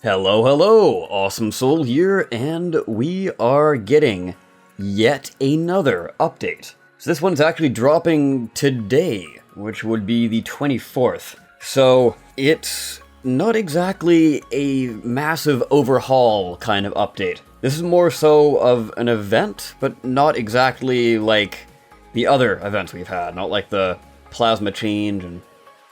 Hello, hello! Awesome Soul here, and we are getting yet another update. So this one's actually dropping today, which would be the 24th. So it's not exactly a massive overhaul kind of update. This is more so of an event, but not exactly like the other events we've had, not like the plasma change and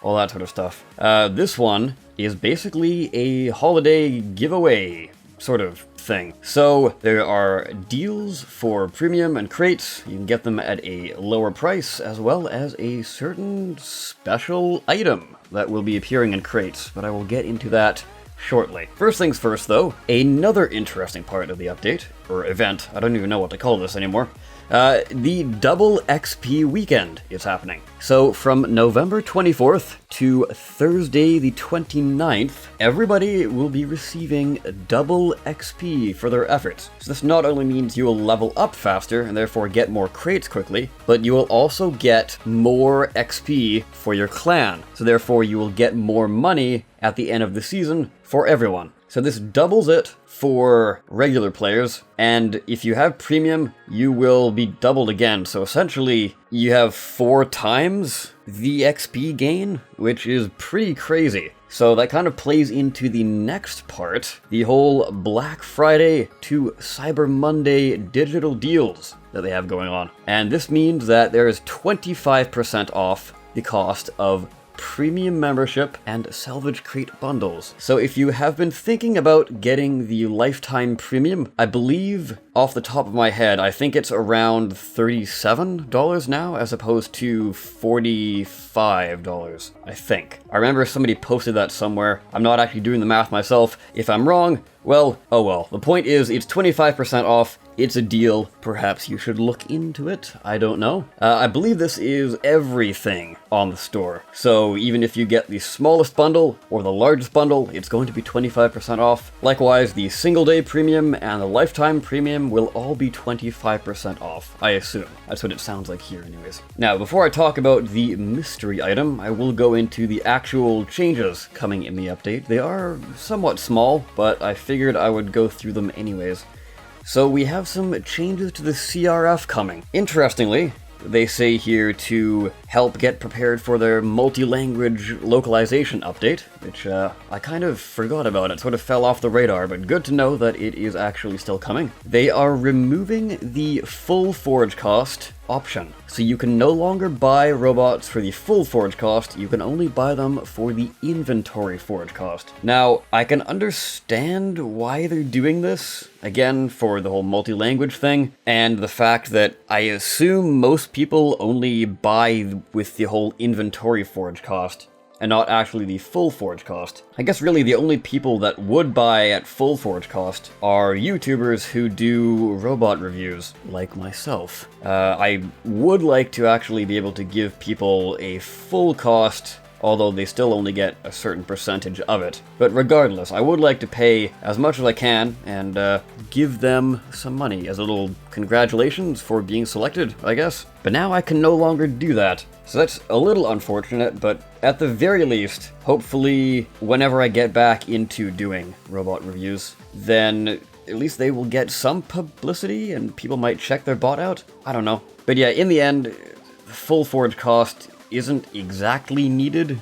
all that sort of stuff. This one is basically a holiday giveaway sort of thing. So there are deals for premium and crates. You can get them at a lower price, as well as a certain special item that will be appearing in crates, but I will get into that shortly. First things first though, another interesting part of the update, or event, I don't even know what to call this anymore. The double XP weekend is happening. So from November 24th to Thursday the 29th, everybody will be receiving double XP for their efforts. So this not only means you will level up faster and therefore get more crates quickly, but you will also get more XP for your clan. So therefore you will get more money at the end of the season for everyone. So this doubles it for regular players, and if you have premium, you will be doubled again. So essentially, you have 4 times the XP gain, which is pretty crazy. So that kind of plays into the next part, the whole Black Friday to Cyber Monday digital deals that they have going on. And this means that there is 25% off the cost of premium membership and salvage crate bundles. So if you have been thinking about getting the lifetime premium, I believe off the top of my head, I think it's around $37 now as opposed to $45, I think. I remember somebody posted that somewhere. I'm not actually doing the math myself. If I'm wrong, well, oh well. The point is, it's 25% off. It's a deal. Perhaps you should look into it. I don't know. I believe this is everything on the store. So even if you get the smallest bundle or the largest bundle, it's going to be 25% off. Likewise, the single day premium and the lifetime premium will all be 25% off, I assume. That's what it sounds like here anyways. Now, before I talk about the mystery item, I will go into the actual changes coming in the update. They are somewhat small, but I figured I would go through them anyways. So we have some changes to the CRF coming. Interestingly, they say here to help get prepared for their multi-language localization update, which I kind of forgot about. It sort of fell off the radar, but good to know that it is actually still coming. They are removing the full forge cost option. So you can no longer buy robots for the full forge cost, you can only buy them for the inventory forge cost. Now, I can understand why they're doing this, again, for the whole multi-language thing, and the fact that I assume most people only buy with the whole inventory forge cost, and not actually the full forge cost. I guess really the only people that would buy at full forge cost are YouTubers who do robot reviews, like myself. I would like to actually be able to give people a full cost, although they still only get a certain percentage of it. But regardless, I would like to pay as much as I can and give them some money as a little congratulations for being selected, I guess. But now I can no longer do that. So that's a little unfortunate, but at the very least, hopefully whenever I get back into doing robot reviews, then at least they will get some publicity and people might check their bot out. I don't know. But yeah, in the end, the full forge cost isn't exactly needed.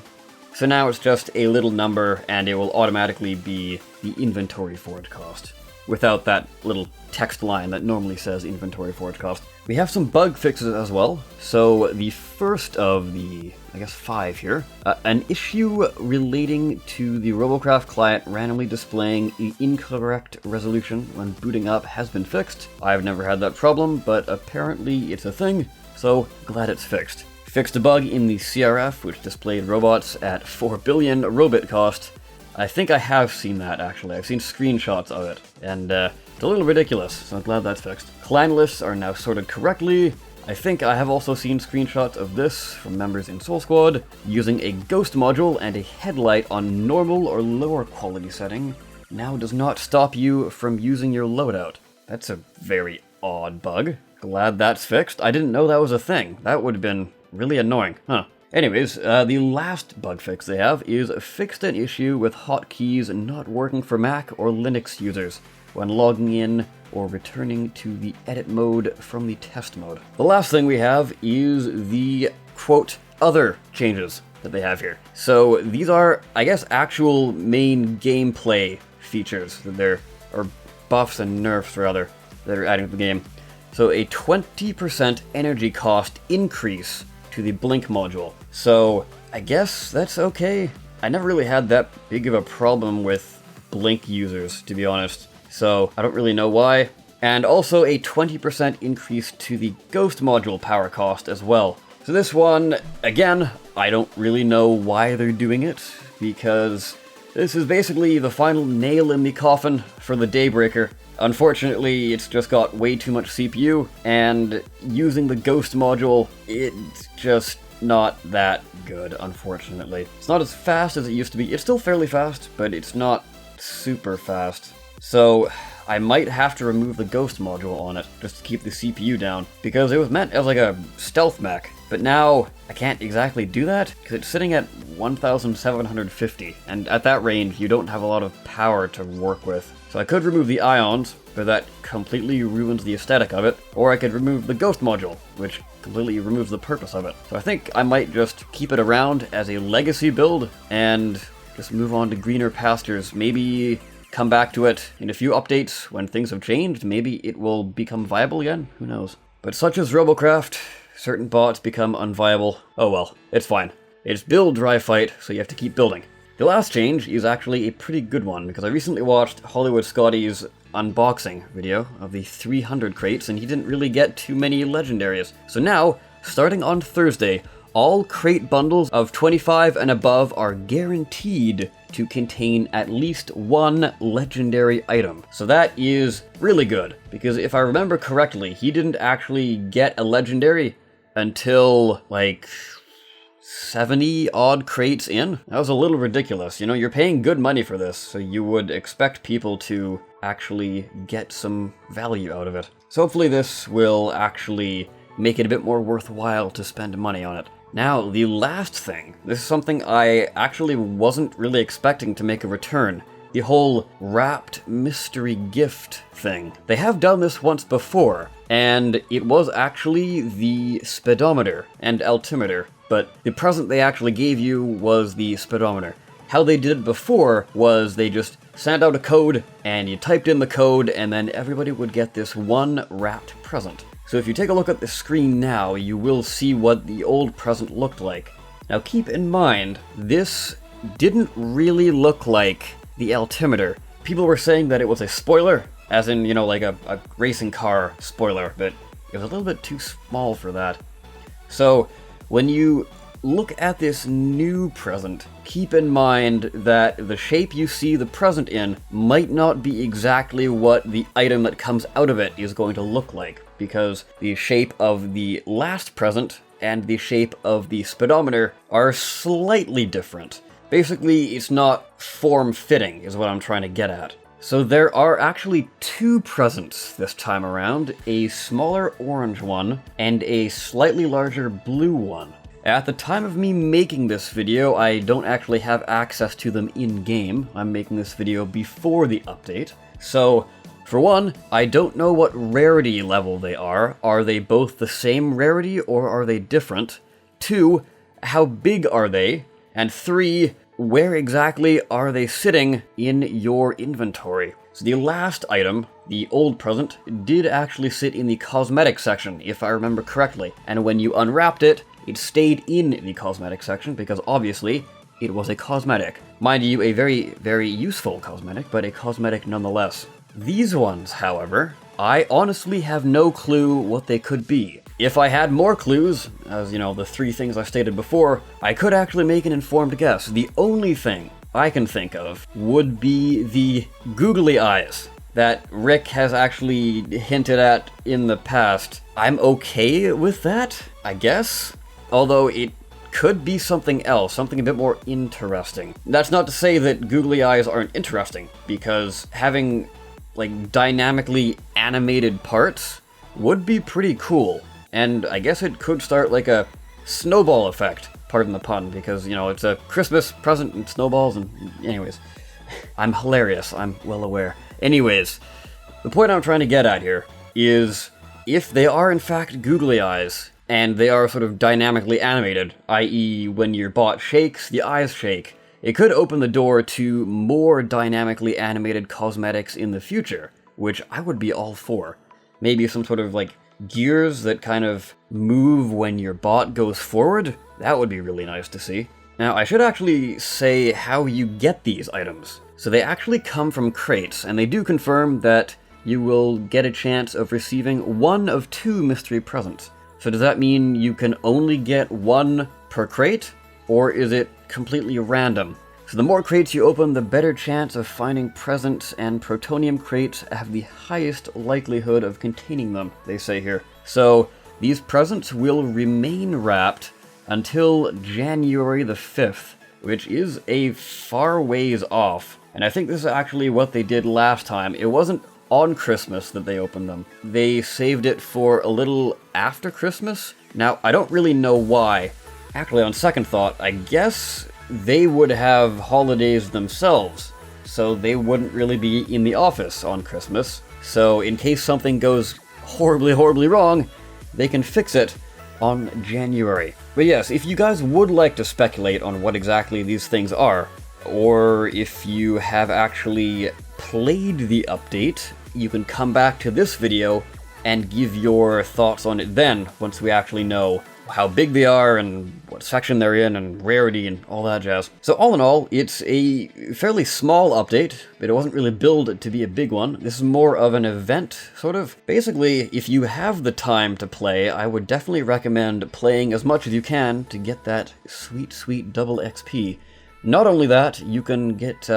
So now it's just a little number and it will automatically be the inventory forge cost, without that little text line that normally says inventory forge cost. We have some bug fixes as well. So the first of the, I guess, 5 here, an issue relating to the Robocraft client randomly displaying the incorrect resolution when booting up has been fixed. I've never had that problem, but apparently it's a thing, so glad it's fixed. Fixed a bug in the CRF, which displayed robots at 4 billion robit cost. I think I have seen that, actually. I've seen screenshots of it, and it's a little ridiculous, so I'm glad that's fixed. Clan lists are now sorted correctly. I think I have also seen screenshots of this from members in Soul Squad. Using a ghost module and a headlight on normal or lower quality setting now does not stop you from using your loadout. That's a very odd bug. Glad that's fixed. I didn't know that was a thing. That would have been really annoying, huh? Anyways, the last bug fix they have is fixed an issue with hotkeys not working for Mac or Linux users when logging in or returning to the edit mode from the test mode. The last thing we have is the, quote, other changes that they have here. So these are, I guess, actual main gameplay features that they're, or buffs and nerfs rather, that are adding to the game. So a 20% energy cost increase to the Blink module. So I guess that's okay. I never really had that big of a problem with Blink users, to be honest. So I don't really know why. And also a 20% increase to the Ghost module power cost as well. So this one, again, I don't really know why they're doing it, because this is basically the final nail in the coffin for the Daybreaker. Unfortunately, it's just got way too much CPU, and using the Ghost module, it's just not that good, unfortunately. It's not as fast as it used to be. It's still fairly fast, but it's not super fast. So I might have to remove the Ghost module on it, just to keep the CPU down, because it was meant as like a stealth mech. But now, I can't exactly do that, because it's sitting at 1,750, and at that range, you don't have a lot of power to work with. So I could remove the ions, but that completely ruins the aesthetic of it, or I could remove the Ghost module, which completely removes the purpose of it. So I think I might just keep it around as a legacy build, and just move on to greener pastures. Maybe come back to it in a few updates when things have changed. Maybe it will become viable again, who knows. But such as Robocraft, certain bots become unviable. Oh well, it's fine. It's build, dry fight, so you have to keep building. The last change is actually a pretty good one, because I recently watched Hollywood Scotty's unboxing video of the 300 crates, and he didn't really get too many legendaries. So now, starting on Thursday, all crate bundles of 25 and above are guaranteed to contain at least one legendary item. So that is really good, because if I remember correctly, he didn't actually get a legendary until, like, 70 odd crates in? That was a little ridiculous. You know, you're paying good money for this, so you would expect people to actually get some value out of it. So hopefully this will actually make it a bit more worthwhile to spend money on it. Now, the last thing. This is something I actually wasn't really expecting to make a return. The whole wrapped mystery gift thing. They have done this once before, and it was actually the speedometer and altimeter. But the present they actually gave you was the speedometer. How they did it before was they just sent out a code, and you typed in the code, and then everybody would get this one wrapped present. So if you take a look at the screen now, you will see what the old present looked like. Now keep in mind, this didn't really look like the altimeter. People were saying that it was a spoiler, as in, you know, like a racing car spoiler, but it was a little bit too small for that. So when you look at this new present, keep in mind that the shape you see the present in might not be exactly what the item that comes out of it is going to look like, because the shape of the last present and the shape of the speedometer are slightly different. Basically, it's not form-fitting, is what I'm trying to get at. So there are actually two presents this time around, a smaller orange one and a slightly larger blue one. At the time of me making this video, I don't actually have access to them in-game. I'm making this video before the update. So, for one, I don't know what rarity level they are. Are they both the same rarity or are they different? 2, how big are they? And 3, where exactly are they sitting in your inventory? So the last item, the old present, did actually sit in the cosmetic section, if I remember correctly. And when you unwrapped it, it stayed in the cosmetic section because obviously it was a cosmetic. Mind you, a very, very useful cosmetic, but a cosmetic nonetheless. These ones, however, I honestly have no clue what they could be. If I had more clues, as you know, the 3 things I stated before, I could actually make an informed guess. The only thing I can think of would be the googly eyes that Rick has actually hinted at in the past. I'm okay with that, I guess. Although it could be something else, something a bit more interesting. That's not to say that googly eyes aren't interesting, because having, like, dynamically animated parts would be pretty cool. And I guess it could start like a snowball effect. Pardon the pun, because, you know, it's a Christmas present and snowballs and... anyways. I'm hilarious, I'm well aware. Anyways, the point I'm trying to get at here is if they are in fact googly eyes, and they are sort of dynamically animated, i.e. when your bot shakes, the eyes shake, it could open the door to more dynamically animated cosmetics in the future, which I would be all for. Maybe some sort of, like, gears that kind of move when your bot goes forward? That would be really nice to see. Now, I should actually say how you get these items. So they actually come from crates, and they do confirm that you will get a chance of receiving one of 2 mystery presents. So does that mean you can only get 1 per crate? Or is it completely random? So the more crates you open, the better chance of finding presents, and protonium crates have the highest likelihood of containing them, they say here. So these presents will remain wrapped until January the 5th, which is a far ways off. And I think this is actually what they did last time. It wasn't on Christmas that they opened them. They saved it for a little after Christmas. Now, I don't really know why. Actually, on second thought, I guess they would have holidays themselves, so they wouldn't really be in the office on Christmas. So in case something goes horribly, horribly wrong, they can fix it on January. But yes, if you guys would like to speculate on what exactly these things are, or if you have actually played the update, you can come back to this video and give your thoughts on it then, once we actually know how big they are and what section they're in and rarity and all that jazz. So all in all, it's a fairly small update, but it wasn't really billed to be a big one. This is more of an event, sort of. Basically, if you have the time to play, I would definitely recommend playing as much as you can to get that sweet, sweet double XP. Not only that, you can get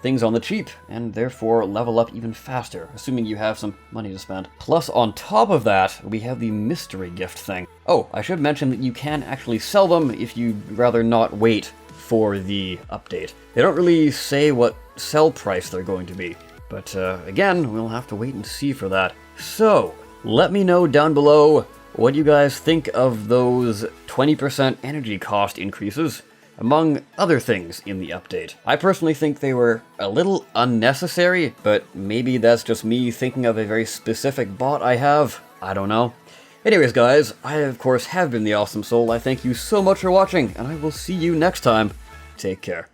things on the cheap, and therefore level up even faster, assuming you have some money to spend. Plus, on top of that, we have the mystery gift thing. Oh, I should mention that you can actually sell them if you'd rather not wait for the update. They don't really say what sell price they're going to be, but again, we'll have to wait and see for that. So, let me know down below what you guys think of those 20% energy cost increases, among other things in the update. I personally think they were a little unnecessary, but maybe that's just me thinking of a very specific bot I have. I don't know. Anyways, guys, I of course have been the Awesome Soul. I thank you so much for watching, and I will see you next time. Take care.